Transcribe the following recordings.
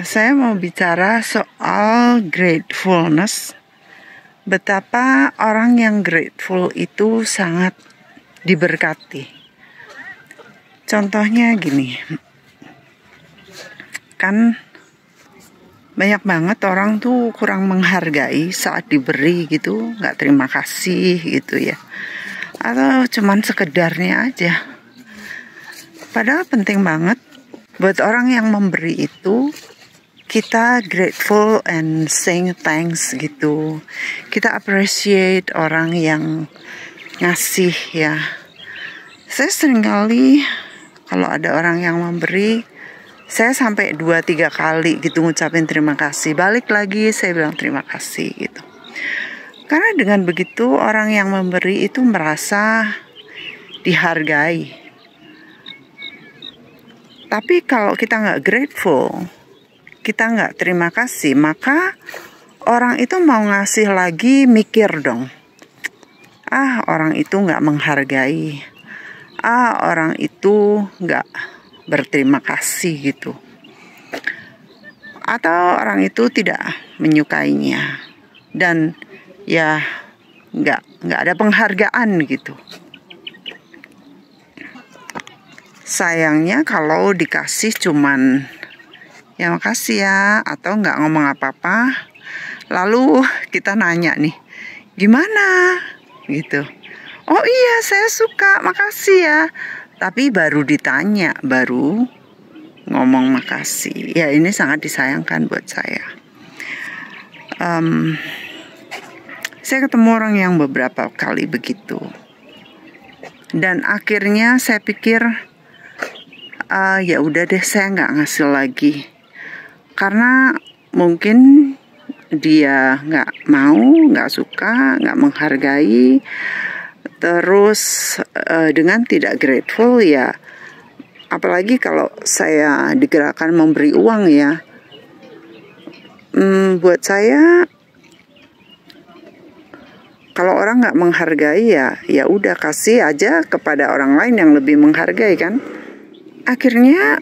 Saya mau bicara soal gratefulness. Betapa orang yang grateful itu sangat diberkati. Contohnya gini, kan banyak banget orang tuh kurang menghargai saat diberi gitu, nggak terima kasih gitu ya, atau cuman sekedarnya aja. Padahal penting banget buat orang yang memberi itu kita grateful and saying thanks gitu. Kita appreciate orang yang ngasih ya. Saya seringkali kalau ada orang yang memberi, saya sampai 2-3 kali gitu ngucapin terima kasih. Balik lagi saya bilang terima kasih gitu. Karena dengan begitu orang yang memberi itu merasa dihargai. Tapi kalau kita nggak grateful, kita nggak terima kasih, maka orang itu mau ngasih lagi mikir dong. Orang itu nggak menghargai. Orang itu nggak berterima kasih gitu. Atau orang itu tidak menyukainya. Dan ya nggak ada penghargaan gitu. Sayangnya kalau dikasih cuman ya makasih ya, atau nggak ngomong apa-apa, lalu kita nanya nih, gimana gitu. Oh iya saya suka, makasih ya. Tapi baru ditanya, baru ngomong makasih. Ya ini sangat disayangkan buat saya. Saya ketemu orang yang beberapa kali begitu, dan akhirnya saya pikir ya udah deh, saya nggak ngasih lagi. Karena mungkin dia nggak mau, nggak suka, nggak menghargai. Terus dengan tidak grateful ya, apalagi kalau saya digerakkan memberi uang ya, buat saya kalau orang nggak menghargai ya udah kasih aja kepada orang lain yang lebih menghargai kan. Akhirnya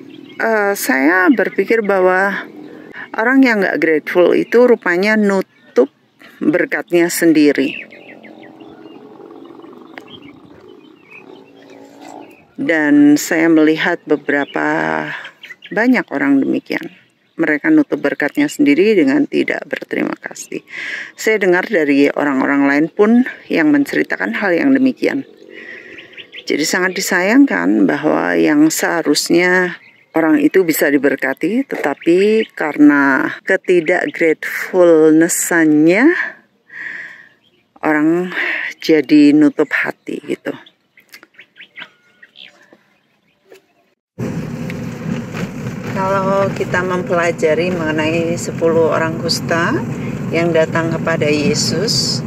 saya berpikir bahwa orang yang gak grateful itu rupanya nutup berkatnya sendiri. Dan saya melihat beberapa banyak orang demikian. Mereka nutup berkatnya sendiri dengan tidak berterima kasih. Saya dengar dari orang-orang lain pun yang menceritakan hal yang demikian. Jadi sangat disayangkan bahwa yang seharusnya orang itu bisa diberkati, tetapi karena ketidak-gratefulness-nya, orang jadi nutup hati gitu. Kalau kita mempelajari mengenai 10 orang kusta yang datang kepada Yesus,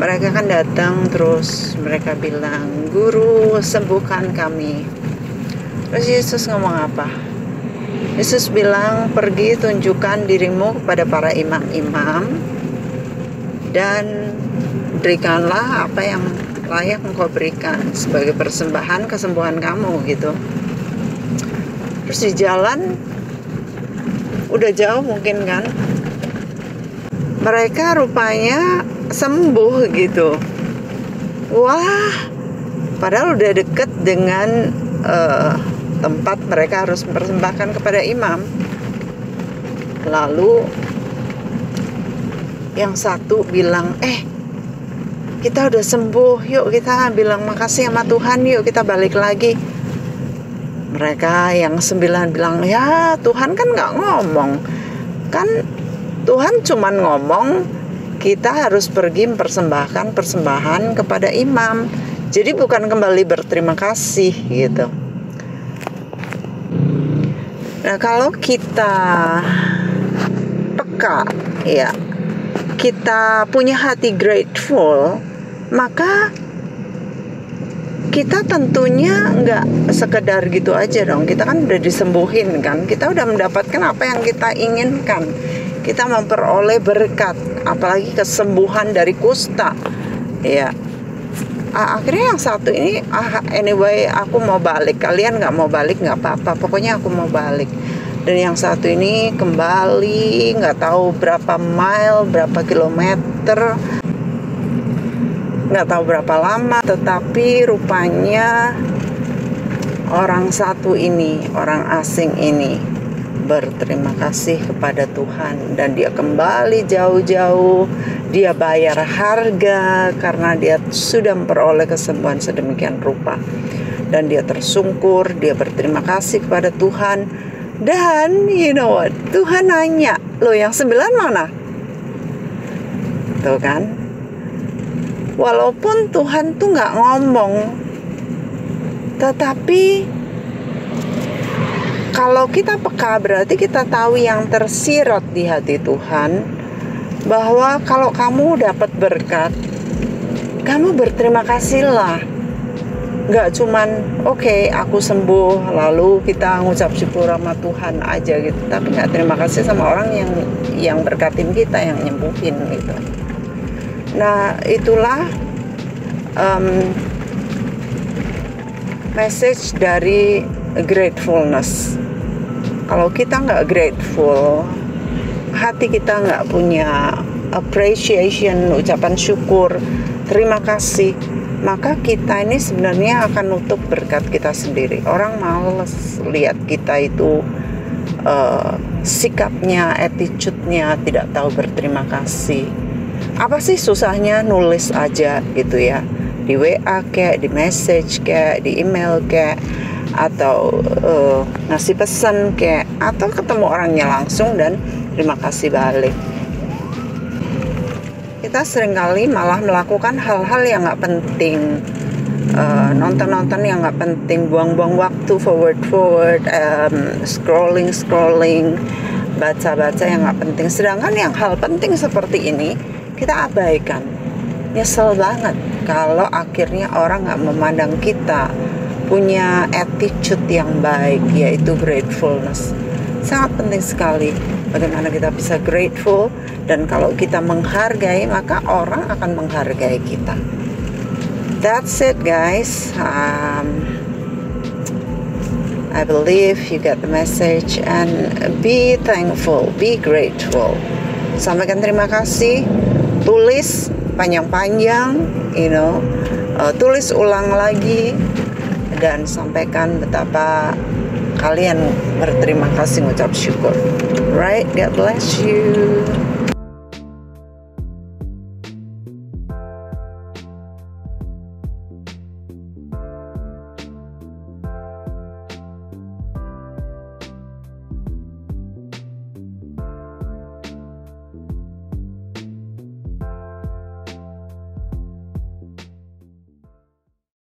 mereka kan datang terus mereka bilang, "Guru, sembuhkan kami." Terus Yesus ngomong apa? Yesus bilang, "Pergi tunjukkan dirimu kepada para imam-imam dan berikanlah apa yang layak engkau berikan sebagai persembahan kesembuhan kamu," gitu. Terus di jalan udah jauh mungkin kan, mereka rupanya sembuh gitu. Wah, padahal udah deket dengan tempat mereka harus mempersembahkan kepada imam. Lalu yang satu bilang, kita udah sembuh, yuk kita bilang makasih sama Tuhan, yuk kita balik lagi. Mereka yang 9 bilang, ya Tuhan kan gak ngomong, kan Tuhan cuman ngomong kita harus pergi mempersembahkan persembahan kepada imam. Jadi bukan kembali berterima kasih gitu. Nah kalau kita peka ya, kita punya hati grateful, maka kita tentunya nggak sekedar gitu aja dong. Kita kan udah disembuhin kan, kita udah mendapatkan apa yang kita inginkan. Kita memperoleh berkat, apalagi kesembuhan dari kusta ya. Akhirnya yang satu ini, anyway aku mau balik, kalian nggak mau balik nggak apa-apa, pokoknya aku mau balik. Dan yang satu ini kembali, nggak tahu berapa mile, berapa kilometer, nggak tahu berapa lama, tetapi rupanya orang satu ini, orang asing ini berterima kasih kepada Tuhan, dan dia kembali jauh-jauh. Dia bayar harga karena dia sudah memperoleh kesembuhan sedemikian rupa, dan dia tersungkur, dia berterima kasih kepada Tuhan. Dan you know what, Tuhan nanya, lo yang 9 mana? Tuh kan, walaupun Tuhan tuh gak ngomong, tetapi kalau kita peka berarti kita tahu yang tersirat di hati Tuhan, bahwa kalau kamu dapat berkat, kamu berterima kasihlah. Gak cuman oke, aku sembuh lalu kita ngucap syukur sama Tuhan aja gitu, tapi gak terima kasih sama orang yang berkatin kita, yang nyembuhin gitu. Nah itulah message dari gratefulness. Kalau kita nggak grateful, hati kita nggak punya appreciation, ucapan syukur, terima kasih, maka kita ini sebenarnya akan nutup berkat kita sendiri. Orang males lihat kita itu sikapnya, attitude-nya tidak tahu berterima kasih. Apa sih susahnya nulis aja gitu ya, di WA kayak, di message kayak, di email kayak, atau ngasih pesan kayak, atau ketemu orangnya langsung dan terima kasih balik. Kita seringkali malah melakukan hal-hal yang gak penting, nonton-nonton yang gak penting, buang-buang waktu, forward, scrolling, baca-baca yang gak penting. Sedangkan yang hal penting seperti ini kita abaikan. Nyesel banget kalau akhirnya orang gak memandang kita punya attitude yang baik, yaitu gratefulness. Sangat penting sekali bagaimana kita bisa grateful, dan kalau kita menghargai, maka orang akan menghargai kita. That's it guys. I believe you get the message, and be thankful, be grateful. Sampaikan terima kasih, tulis panjang-panjang, tulis ulang lagi, dan sampaikan betapa kalian berterima kasih, mengucap syukur. Right? God bless you.